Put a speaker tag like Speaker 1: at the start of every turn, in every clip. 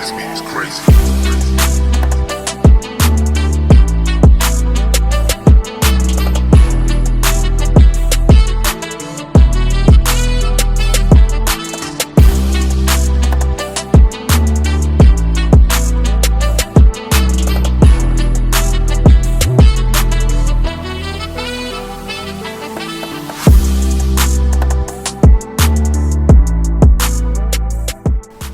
Speaker 1: This beat is crazy.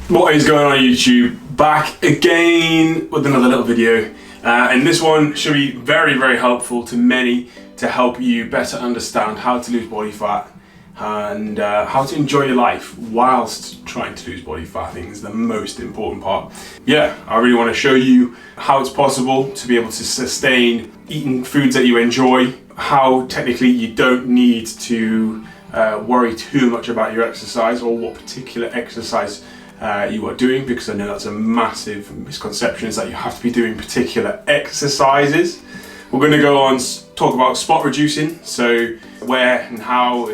Speaker 2: What is going on YouTube? Back again with another little video, and this one should be very helpful to many to help you better understand how to lose body fat and how to enjoy your life whilst trying to lose body fat. I think is the most important part. Yeah, I really want to show you how it's possible to be able to sustain eating foods that you enjoy, how technically you don't need to worry too much about your exercise or what particular exercise you are doing, because I know that's a massive misconception, is that you have to be doing particular exercises. We're going to go on talk about spot reducing, so where and how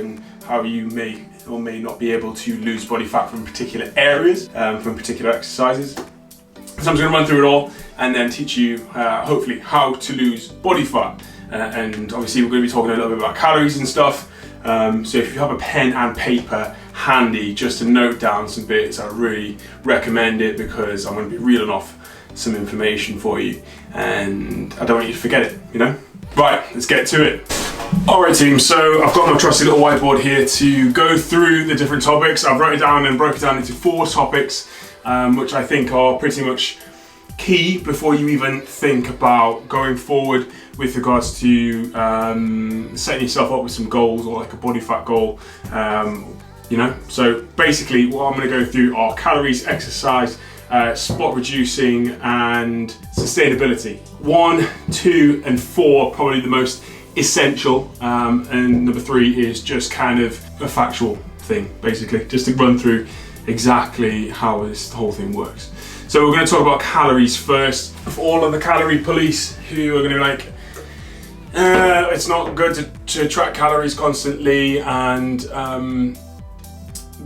Speaker 2: you may or may not be able to lose body fat from particular areas, from particular exercises. So I'm just going to run through it all and then teach you hopefully how to lose body fat, and obviously we're going to be talking a little bit about calories and stuff. So if you have a pen and paper handy just to note down some bits, I really recommend it, because I'm going to be reeling off some information for you and I don't want you to forget it, you know? Right, let's get to it. Alright team, so I've got my trusty little whiteboard here to go through the different topics. I've wrote it down and broke it down into 4 topics, which I think are pretty much key before you even think about going forward with regards to setting yourself up with some goals, or like a body fat goal, you know. So basically what I'm going to go through are calories, exercise, spot reducing and sustainability. 1, 2 and 4 are probably the most essential, and number 3 is just kind of a factual thing, basically just to run through exactly how this whole thing works. So we're going to talk about calories first. For all of the calorie police who are going to be like, it's not good to track calories constantly, and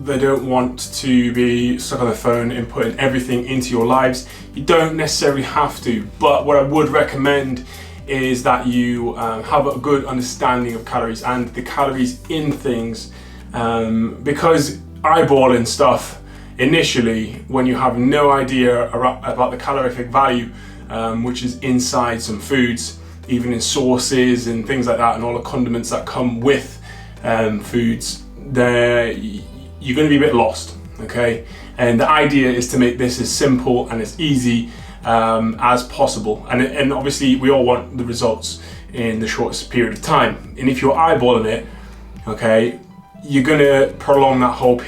Speaker 2: they don't want to be stuck on their phone and putting everything into your lives. You don't necessarily have to, but what I would recommend is that you have a good understanding of calories and the calories in things, because eyeballing stuff initially when you have no idea about the calorific value, which is inside some foods, even in sauces and things like that, and all the condiments that come with foods, you're going to be a bit lost, okay? And the idea is to make this as simple and as easy as possible, and obviously we all want the results in the shortest period of time. And if you're eyeballing it, okay, you're going to prolong that whole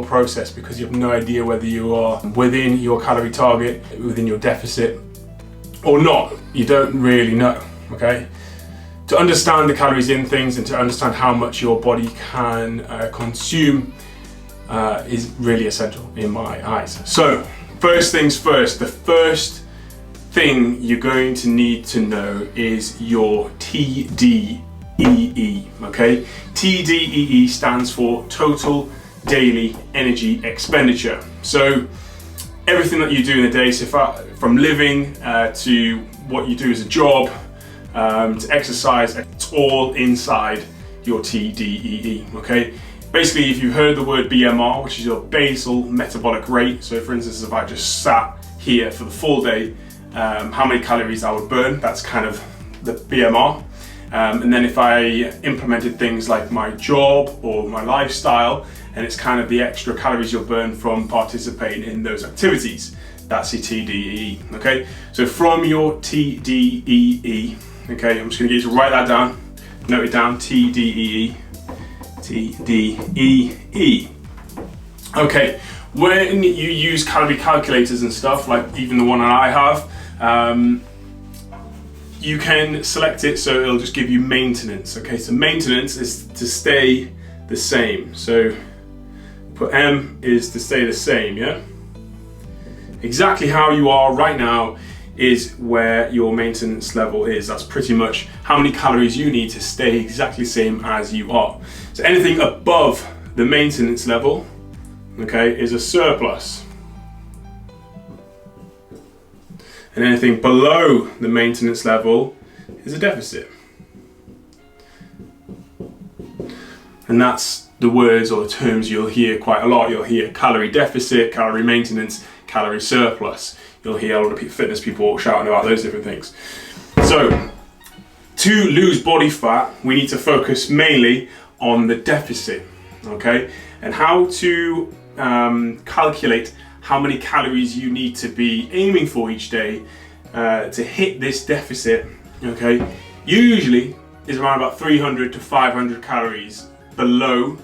Speaker 2: process, because you have no idea whether you are within your calorie target, within your deficit or not. You don't really know, okay? To understand the calories in things and to understand how much your body can consume is really essential in my eyes. So first things first, the first thing you're going to need to know is your TDEE, okay? TDEE stands for total daily energy expenditure. So everything that you do in a day, so from living to what you do as a job, to exercise, it's all inside your TDEE, okay? Basically, if you've heard the word BMR, which is your basal metabolic rate, so for instance, if I just sat here for the full day, how many calories I would burn, that's kind of the BMR. And then if I implemented things like my job or my lifestyle, and it's kind of the extra calories you'll burn from participating in those activities, that's your TDEE, okay? So from your TDEE, okay, I'm just gonna get you to write that down, note it down, TDEE, TDEE. Okay, when you use calorie calculators and stuff, like even the one that I have, you can select it so it'll just give you maintenance, okay? So maintenance is to stay the same. So put M is to stay the same, yeah? Exactly how you are right now is where your maintenance level is. That's pretty much how many calories you need to stay exactly the same as you are. So anything above the maintenance level, okay, is a surplus. and anything below the maintenance level is a deficit. And that's the words or the terms you'll hear quite a lot. You'll hear calorie deficit, calorie maintenance, calorie surplus. You'll hear a lot of fitness people shouting about those different things. So, to lose body fat, we need to focus mainly on the deficit, okay? And how to calculate how many calories you need to be aiming for each day to hit this deficit, okay? Usually is around about 300 to 500 calories below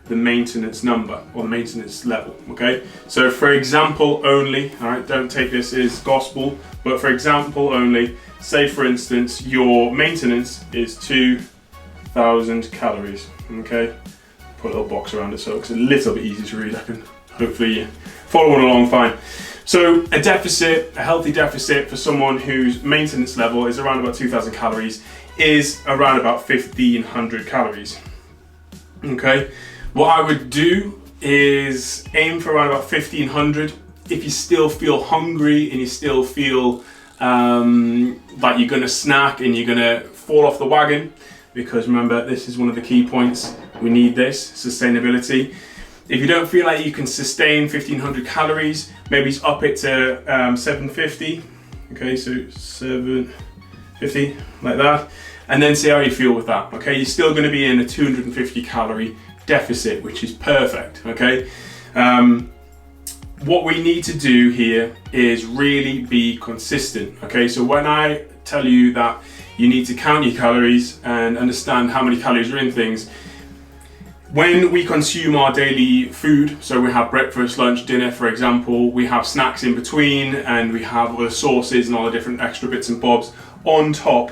Speaker 2: the maintenance number or the maintenance level, okay? So for example only, all right, don't take this as gospel, but for example only, say for instance your maintenance is 2,000 calories, okay? Put a little box around it so it's a little bit easier to read. I can hopefully follow along fine. So a deficit, a healthy deficit for someone whose maintenance level is around about 2,000 calories is around about 1,500 calories. Okay, what I would do is aim for around about 1,500. If you still feel hungry and you still feel like you're gonna snack and you're gonna fall off the wagon, because remember, this is one of the key points, we need this, sustainability. If you don't feel like you can sustain 1,500 calories, maybe up it to 750, okay, so 750, like that. And then see how you feel with that, okay? You're still gonna be in a 250 calorie deficit, which is perfect, okay? What we need to do here is really be consistent, okay? So when I tell you that you need to count your calories and understand how many calories are in things, when we consume our daily food, so we have breakfast, lunch, dinner, for example, we have snacks in between, and we have all the sauces and all the different extra bits and bobs on top,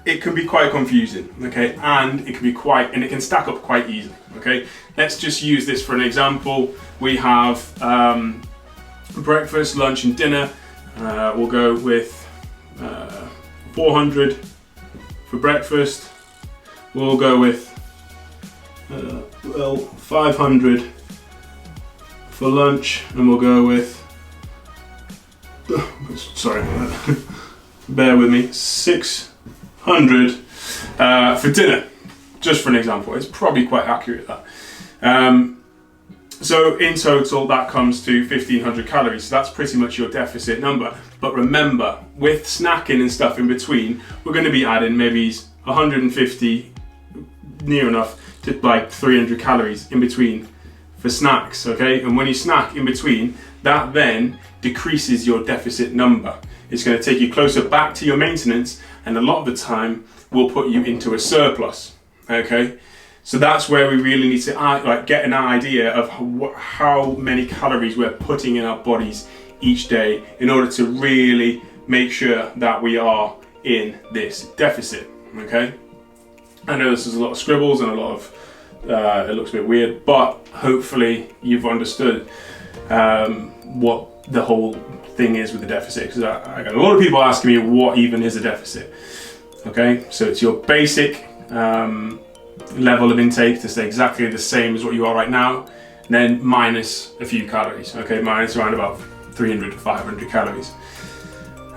Speaker 2: it can be quite confusing, okay? And it can be it can stack up quite easily, okay? Let's just use this for an example. We have breakfast, lunch, and dinner. We'll go with 400 for breakfast. We'll go with 500 for lunch, and we'll go with sorry, bear with me, 600 for dinner, just for an example. It's probably quite accurate, that. So in total, that comes to 1,500 calories. So that's pretty much your deficit number. But remember, with snacking and stuff in between, we're going to be adding maybe 150, near enough, to like 300 calories in between for snacks, okay? And when you snack in between, that then decreases your deficit number. It's going to take you closer back to your maintenance, and a lot of the time will put you into a surplus, okay? So that's where we really need to get an idea of how many calories we're putting in our bodies each day in order to really make sure that we are in this deficit, okay? I know this is a lot of scribbles and a lot of, it looks a bit weird, but hopefully you've understood what the whole thing is with the deficit, because I got a lot of people asking me what even is a deficit. Okay, so it's your basic level of intake to stay exactly the same as what you are right now, then minus a few calories, okay, minus around about 300 to 500 calories.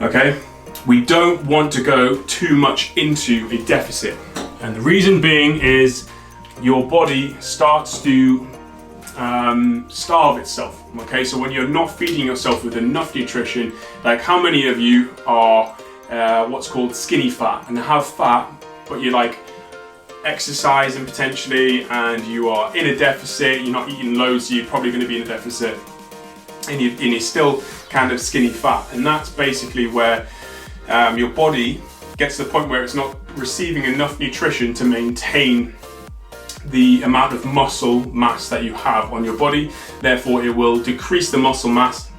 Speaker 2: Okay, we don't want to go too much into a deficit, and the reason being is your body starts to starve itself, okay? So when you're not feeding yourself with enough nutrition, like how many of you are what's called skinny fat, and have fat, but you're like exercising potentially and you are in a deficit, you're not eating loads, so you're probably going to be in a deficit, and you're still kind of skinny fat, and that's basically where your body gets to the point where it's not receiving enough nutrition to maintain the amount of muscle mass that you have on your body. Therefore, it will decrease the muscle mass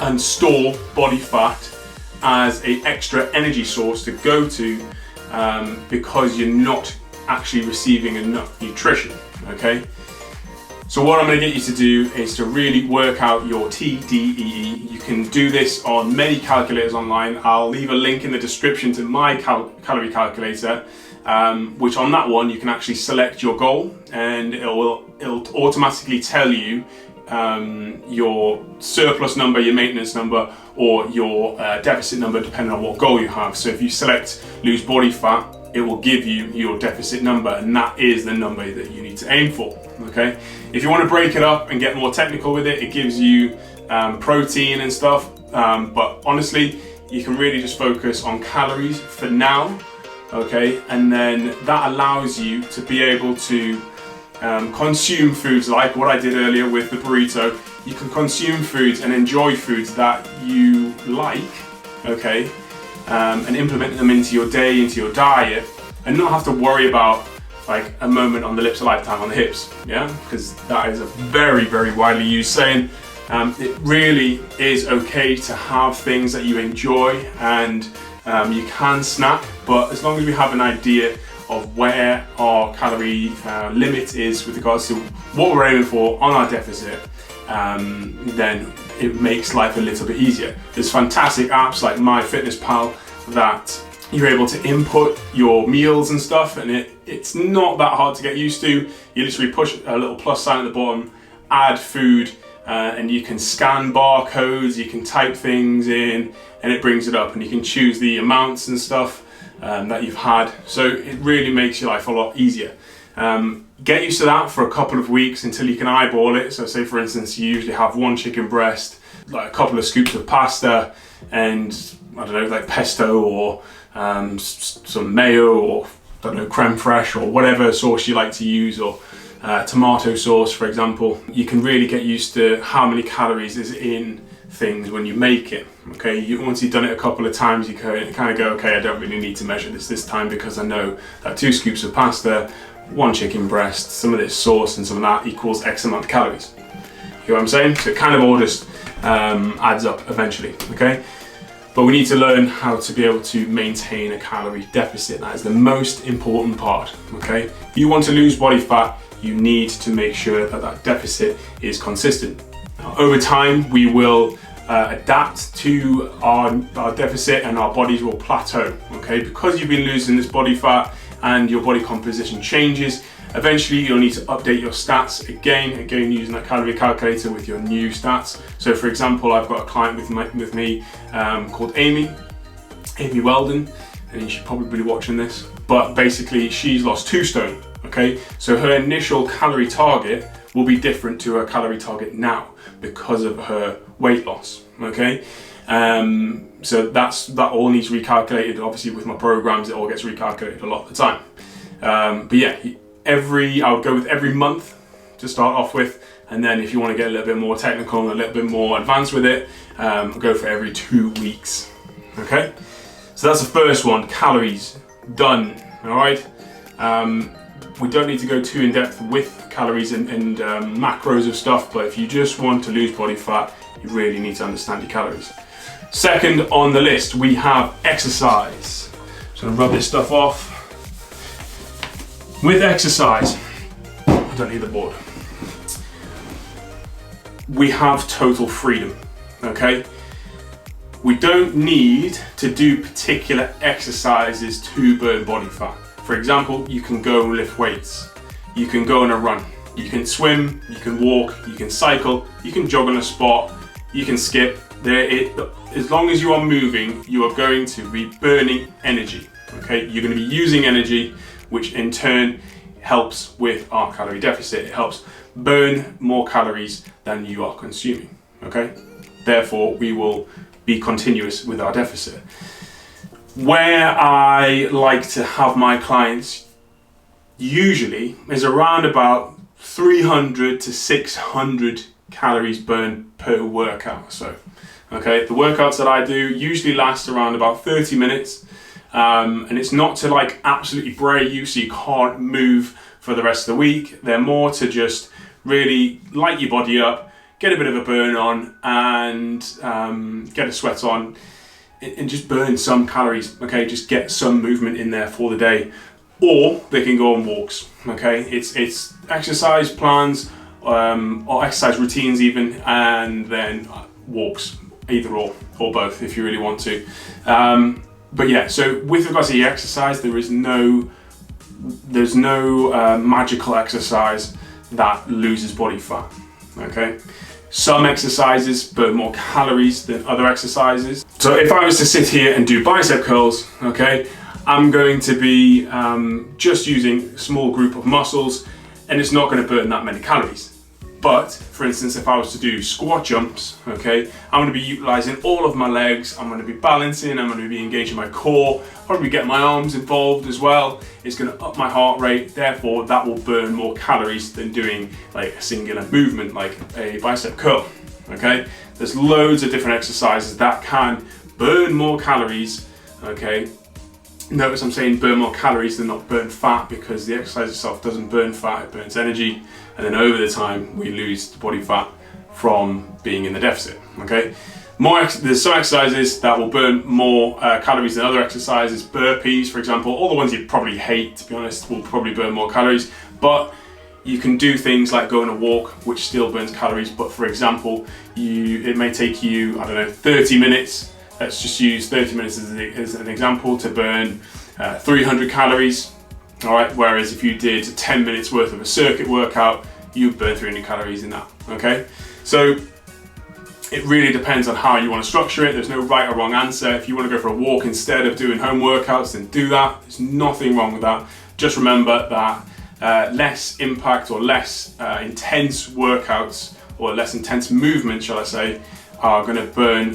Speaker 2: and store body fat as an extra energy source to go to because you're not actually receiving enough nutrition, okay? So what I'm going to get you to do is to really work out your TDEE. You can do this on many calculators online. I'll leave a link in the description to my calorie calculator, which on that one you can actually select your goal, and it'll automatically tell you your surplus number, your maintenance number, or your deficit number, depending on what goal you have. So if you select lose body fat, it will give you your deficit number, and that is the number that you need to aim for. Okay. If you want to break it up and get more technical with it, it gives you protein and stuff. But honestly, you can really just focus on calories for now. Okay, and then that allows you to be able to consume foods like what I did earlier with the burrito. You can consume foods and enjoy foods that you like, okay, and implement them into your day, into your diet, and not have to worry about like a moment on the lips, a lifetime on the hips, yeah, because that is a very, very widely used saying. It really is okay to have things that you enjoy, and you can snack, but as long as we have an idea of where our calorie limit is with regards to what we're aiming for on our deficit, then it makes life a little bit easier. There's fantastic apps like MyFitnessPal that you're able to input your meals and stuff, and it's not that hard to get used to. You literally push a little plus sign at the bottom, add food, and you can scan barcodes, you can type things in, and it brings it up, and you can choose the amounts and stuff that you've had. So it really makes your life a lot easier. Get used to that for a couple of weeks until you can eyeball it. So say for instance, you usually have one chicken breast, like a couple of scoops of pasta, and I don't know, like pesto or some mayo, or I don't know, creme fraiche, or whatever sauce you like to use, or tomato sauce, for example. You can really get used to how many calories is in things when you make it. Okay, once you've done it a couple of times, you kind of go, okay, I don't really need to measure this time, because I know that 2 scoops of pasta, 1 chicken breast, some of this sauce and some of that equals X amount of calories. You know what I'm saying? So it kind of all just adds up eventually, okay? But we need to learn how to be able to maintain a calorie deficit. That is the most important part, okay? If you want to lose body fat, you need to make sure that that deficit is consistent. Now, over time, we will adapt to our deficit, and our bodies will plateau, okay? Because you've been losing this body fat and your body composition changes, eventually you'll need to update your stats again using that calorie calculator with your new stats. So for example, I've got a client with me called Amy Weldon, and you should probably be watching this, but basically she's lost 2 stone, okay? So her initial calorie target will be different to her calorie target now because of her weight loss, okay? So that all needs recalculated. Obviously with my programs, it all gets recalculated a lot of the time. But yeah, I would go with every month to start off with, and then if you want to get a little bit more technical and a little bit more advanced with it, go for every 2 weeks, okay? So that's the first one, calories, done, all right? We don't need to go too in depth with calories and macros of stuff, but if you just want to lose body fat, you really need to understand your calories. Second on the list, we have exercise. So I'm gonna rub this stuff off. With exercise, I don't need the board. We have total freedom, okay? We don't need to do particular exercises to burn body fat. For example, you can go and lift weights, you can go on a run, you can swim, you can walk, you can cycle, you can jog on a spot, you can skip. As long as you are moving, you are going to be burning energy, okay? You're going to be using energy, which in turn helps with our calorie deficit. It helps burn more calories than you are consuming, okay? Therefore, we will be continuous with our deficit. Where I like to have my clients usually is around about 300 to 600 calories burned per workout. So, okay, the workouts that I do usually last around about 30 minutes. And it's not to like absolutely bray you so you can't move for the rest of the week. They're more to just really light your body up, get a bit of a burn on, and get a sweat on, and just burn some calories, okay? Just get some movement in there for the day. Or they can go on walks, okay? It's exercise plans, or exercise routines even, and then walks, either or both if you really want to. But yeah, so with regards to the exercise, there's no magical exercise that loses body fat. okay? Some exercises burn more calories than other exercises. So if I was to sit here and do bicep curls, okay, I'm going to be just using a small group of muscles, and it's not going to burn that many calories. But for instance, if I was to do squat jumps, okay, I'm going to be utilizing all of my legs. I'm going to be balancing, I'm going to be engaging my core, probably get my arms involved as well. It's going to up my heart rate, therefore that will burn more calories than doing like a singular movement like a bicep curl, okay? There's loads of different exercises that can burn more calories, okay? Notice I'm saying burn more calories than not burn fat, because the exercise itself doesn't burn fat, it burns energy, and then over the time we lose the body fat from being in the deficit, okay? There's some exercises that will burn more calories than other exercises. Burpees, for example, all the ones you probably hate, to be honest, will probably burn more calories, but you can do things like go on a walk, which still burns calories, but for example, it may take you, I don't know, 30 minutes. Let's just use 30 minutes as an example to burn 300 calories, all right? Whereas if you did 10 minutes worth of a circuit workout, you'd burn 300 calories in that, okay? So it really depends on how you want to structure it. There's no right or wrong answer. If you want to go for a walk instead of doing home workouts, then do that. There's nothing wrong with that. Just remember that less impact or less intense workouts, or less intense movement, shall I say, are going to burn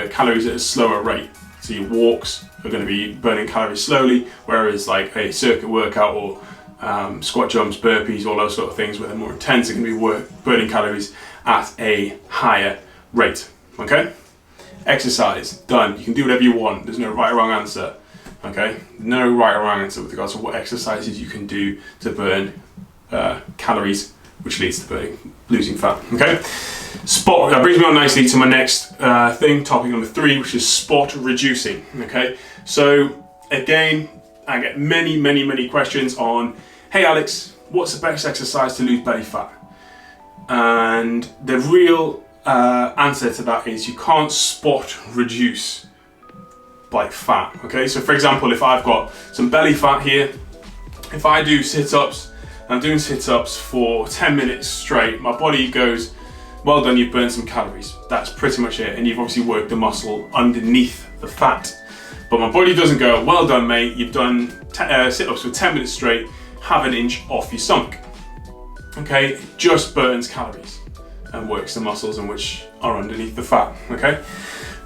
Speaker 2: calories at a slower rate. So your walks are going to be burning calories slowly, whereas like a circuit workout or squat jumps, burpees, all those sort of things where they're more intense are going to be burning calories at a higher rate, okay? Exercise, done. You can do whatever you want. There's no right or wrong answer, okay? No right or wrong answer with regards to what exercises you can do to burn calories, which leads to losing fat, okay? Spot, that brings me on nicely to my next topic number 3, which is spot reducing, okay? So again, I get many questions on, hey Alex, what's the best exercise to lose belly fat? And the real answer to that is you can't spot reduce like fat, okay? So for example, if I've got some belly fat here, if I do sit-ups, I'm doing sit-ups for 10 minutes straight, my body goes, well done, you've burned some calories. That's pretty much it. And you've obviously worked the muscle underneath the fat. But my body doesn't go, well done mate, you've done sit-ups for 10 minutes straight, have an inch off your stomach. Okay, it just burns calories and works the muscles in which are underneath the fat, okay?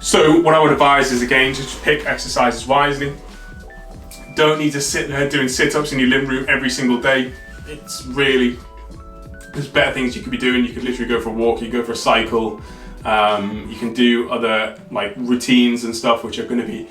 Speaker 2: So what I would advise is, again, to pick exercises wisely. Don't need to sit there doing sit-ups in your living room every single day. It's really, there's better things you could be doing. You could literally go for a walk, you could go for a cycle, you can do other like routines and stuff which are going to be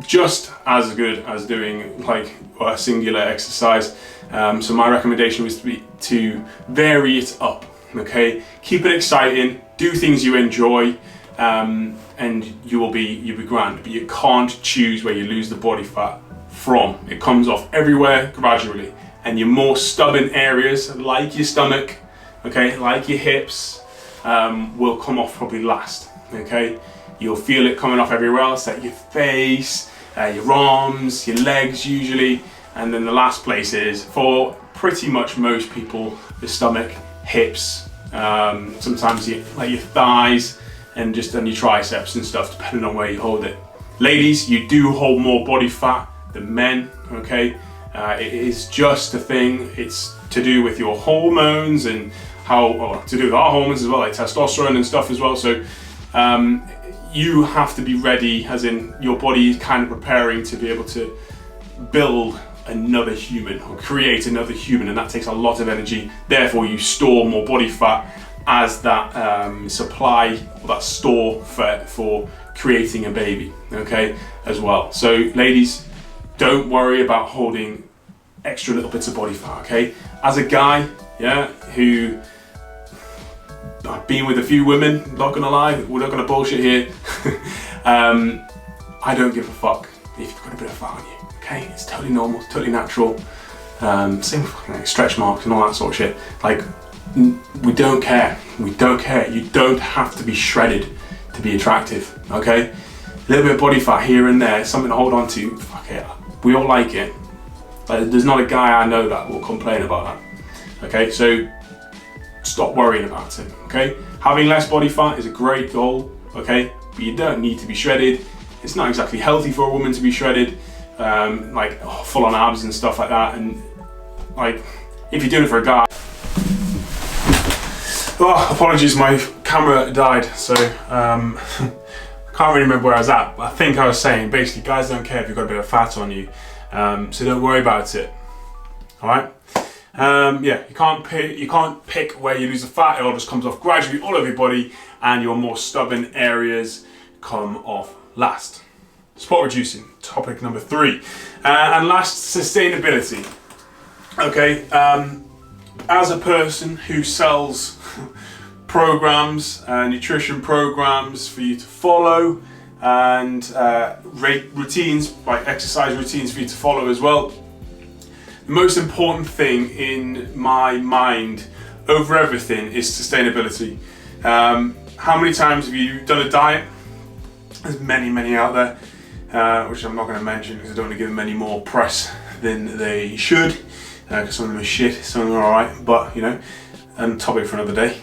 Speaker 2: just as good as doing like a singular exercise. So my recommendation was to vary it up, okay? Keep it exciting, do things you enjoy, and you'll be grand. But you can't choose where you lose the body fat from. It comes off everywhere gradually. And your more stubborn areas, like your stomach, okay, like your hips, will come off probably last, okay? You'll feel it coming off everywhere else, like your face, your arms, your legs usually, and then the last place is, for pretty much most people, the stomach, hips, sometimes your thighs, and just on your triceps and stuff, depending on where you hold it. Ladies, you do hold more body fat than men, okay? It is just a thing. It's to do with your hormones and to do with our hormones as well, like testosterone and stuff as well. So you have to be ready, as in your body is kind of preparing to be able to build another human or create another human, and that takes a lot of energy. Therefore, you store more body fat as that supply, or that store for creating a baby, okay, as well. So ladies, don't worry about holding extra little bits of body fat, okay? As a guy, yeah, who I've been with a few women, not gonna lie, we're not gonna bullshit here. I don't give a fuck if you've got a bit of fat on you, okay? It's totally normal, it's totally natural. Same with like stretch marks and all that sort of shit. Like, we don't care. We don't care. You don't have to be shredded to be attractive, okay? A little bit of body fat here and there, something to hold on to, fuck it. We all like it. Like, there's not a guy I know that will complain about that. Okay, so stop worrying about it, okay? Having less body fat is a great goal, okay? But you don't need to be shredded. It's not exactly healthy for a woman to be shredded, like full on abs and stuff like that. And like, if you're doing it for a guy, oh, apologies, my camera died, so can't really remember where I was at. But I think I was saying, basically, guys don't care if you've got a bit of fat on you, so don't worry about it. All right. Yeah, you can't pick where you lose the fat. It all just comes off gradually all over your body, and your more stubborn areas come off last. Spot reducing, topic number 3, and last, sustainability. Okay, as a person who sells programs, nutrition programs for you to follow, and routines, like exercise routines for you to follow as well. The most important thing in my mind over everything is sustainability. How many times have you done a diet? There's many out there, which I'm not going to mention because I don't want to give them any more press than they should, because some of them are shit, some of them are alright, but you know, topic for another day.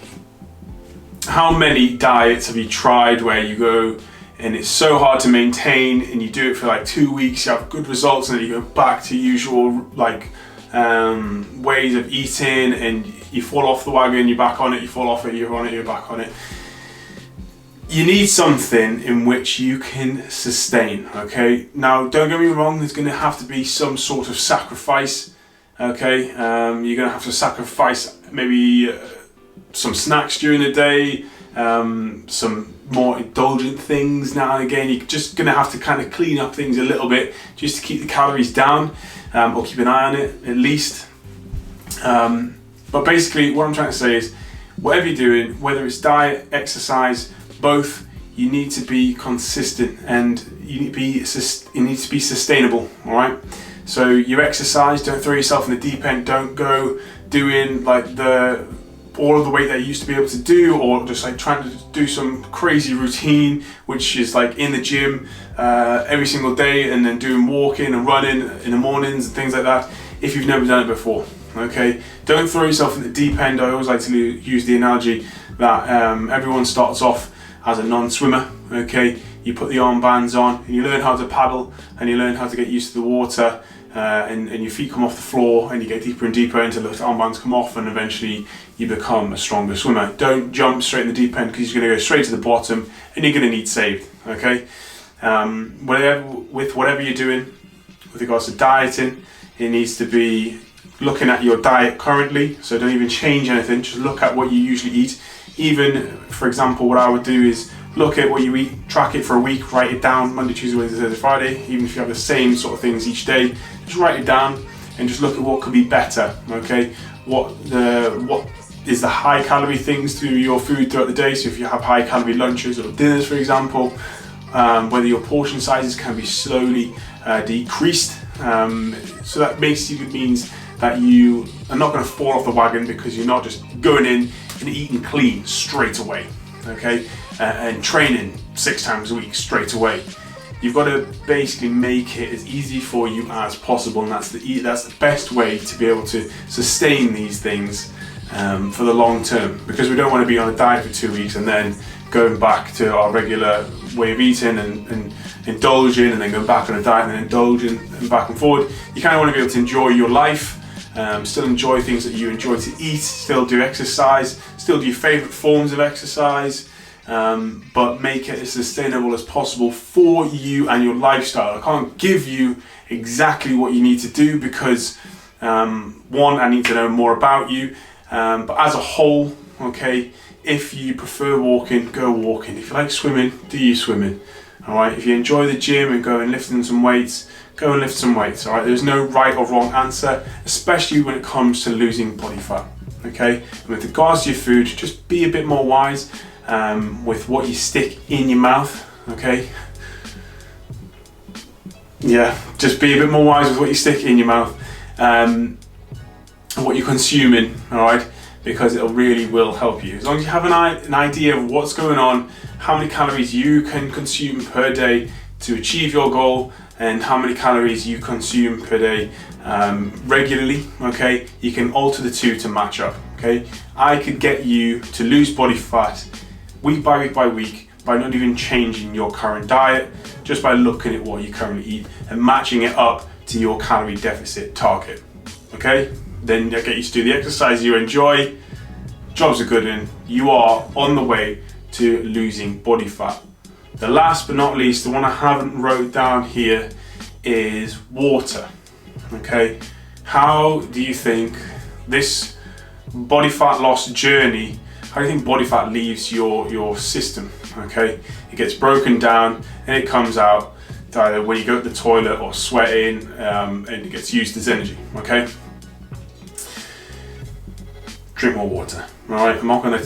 Speaker 2: How many diets have you tried where you go and it's so hard to maintain, and you do it for like 2 weeks, you have good results, and then you go back to usual like ways of eating, and you fall off the wagon, you're back on it, you fall off it, you're on it, you're back on it. You need something in which you can sustain, okay? Now, don't get me wrong, there's going to have to be some sort of sacrifice, okay? You're going to have to sacrifice maybe some snacks during the day, some more indulgent things now and again. You're just going to have to kind of clean up things a little bit just to keep the calories down, or keep an eye on it at least. But basically what I'm trying to say is, whatever you're doing, whether it's diet, exercise, both, you need to be consistent, and you need to be sustainable, all right? So your exercise, don't throw yourself in the deep end. Don't go doing like all of the weight that you used to be able to do, or just like trying to do some crazy routine which is like in the gym every single day, and then doing walking and running in the mornings and things like that if you've never done it before, okay? Don't throw yourself in the deep end. I always like to use the analogy that everyone starts off as a non-swimmer, okay? You put the armbands on and you learn how to paddle, and you learn how to get used to the water, and your feet come off the floor, and you get deeper and deeper until the armbands come off, and eventually you become a stronger swimmer. Don't jump straight in the deep end, because you're going to go straight to the bottom and you're going to need saved, okay? Whatever you're doing with regards to dieting, it needs to be looking at your diet currently, so don't even change anything, just look at what you usually eat. Even, for example, what I would do is look at what you eat, track it for a week, write it down, Monday, Tuesday, Wednesday, Thursday, Friday. Even if you have the same sort of things each day, just write it down and just look at what could be better, okay? What is the high calorie things to your food throughout the day? So if you have high calorie lunches or dinners, for example, whether your portion sizes can be slowly decreased. So that basically means that you are not going to fall off the wagon, because you're not just going in and eating clean straight away, okay? And training 6 times a week straight away. You've got to basically make it as easy for you as possible, and that's the best way to be able to sustain these things for the long term, because we don't want to be on a diet for 2 weeks and then going back to our regular way of eating and indulging, and then going back on a diet and then indulging, and back and forward. You kind of want to be able to enjoy your life, still enjoy things that you enjoy to eat, still do exercise, still do your favourite forms of exercise, but make it as sustainable as possible for you and your lifestyle. I can't give you exactly what you need to do, because one, I need to know more about you, but as a whole, okay, if you prefer walking, go walking. If you like swimming, do your swimming. Alright, if you enjoy the gym and go and lifting some weights, go and lift some weights. Alright, there's no right or wrong answer, especially when it comes to losing body fat. Okay, and with regards to your food, just be a bit more wise with what you stick in your mouth. Okay, yeah, just be a bit more wise with what you stick in your mouth, and what you're consuming. Alright, because it really will help you. As long as you have an idea of what's going on, how many calories you can consume per day to achieve your goal, and how many calories you consume per day regularly, okay, you can alter the two to match up. okay? I could get you to lose body fat week by week by not even changing your current diet, just by looking at what you currently eat and matching it up to your calorie deficit target, okay? Then I get you to do the exercise you enjoy, jobs are good, and you are on the way to losing body fat. The last but not least, the one I haven't wrote down here, is water, okay? How do you think this body fat loss journey, how do you think body fat leaves your system, okay? It gets broken down and it comes out either when you go to the toilet or sweating, and it gets used as energy, okay? Drink more water, all right? I'm not gonna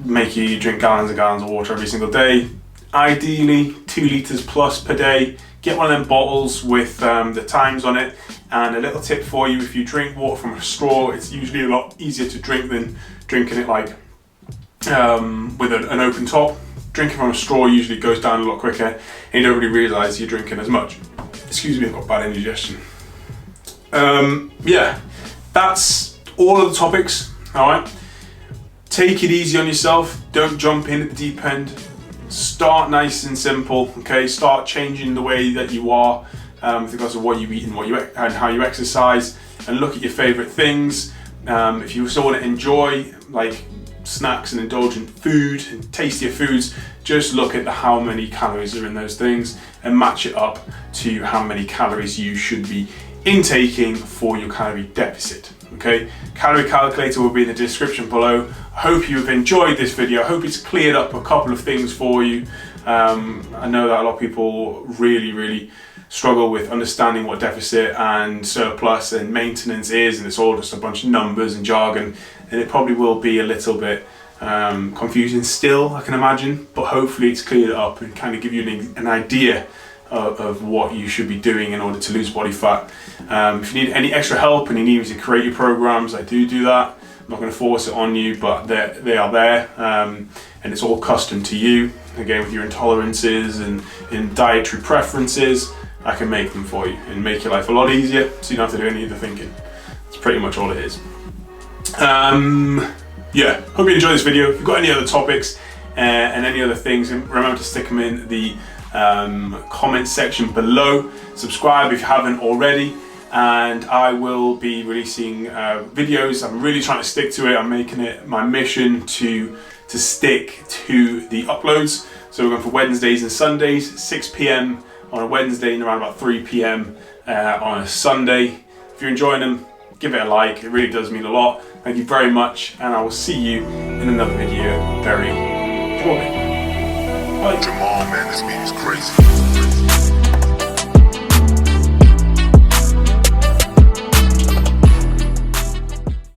Speaker 2: make you drink gallons and gallons of water every single day. Ideally 2 liters plus per day. Get one of them bottles with the times on it. And a little tip for you, if you drink water from a straw, it's usually a lot easier to drink than drinking it with an open top. Drinking from a straw usually goes down a lot quicker and you don't really realise you're drinking as much. Excuse me, I've got bad indigestion. Yeah, that's all of the topics, all right? Take it easy on yourself, don't jump in at the deep end. Start nice and simple, okay? Start changing the way that you are with regards to what you eat and how you exercise, and look at your favourite things. If you still want to enjoy snacks and indulgent food and tastier foods, just look at how many calories are in those things and match it up to how many calories you should be intaking for your calorie deficit. Okay, calorie calculator will be in the description below. I hope you've enjoyed this video. I hope it's cleared up a couple of things for you. I know that a lot of people really struggle with understanding what deficit and surplus and maintenance is, and it's all just a bunch of numbers and jargon, and it probably will be a little bit confusing still, I can imagine, but hopefully it's cleared it up and kind of give you an idea of what you should be doing in order to lose body fat. If you need any extra help and you need me to create your programs, I do that. I'm not going to force it on you, but they are there, and it's all custom to you. Again, with your intolerances and dietary preferences, I can make them for you and make your life a lot easier, so you don't have to do any of the thinking. That's pretty much all it is. Yeah, hope you enjoyed this video. If you've got any other topics and any other things, remember to stick them in the comment section below. Subscribe if you haven't already, and I will be releasing videos. I'm really trying to stick to it. I'm making it my mission to stick to the uploads. So we're going for Wednesdays and Sundays, 6 p.m. on a Wednesday and around about 3 p.m. On a Sunday. If you're enjoying them, give it a like. It really does mean a lot. Thank you very much, and I will see you in another video very shortly. Bye.
Speaker 1: Jamal, man, this beat is crazy.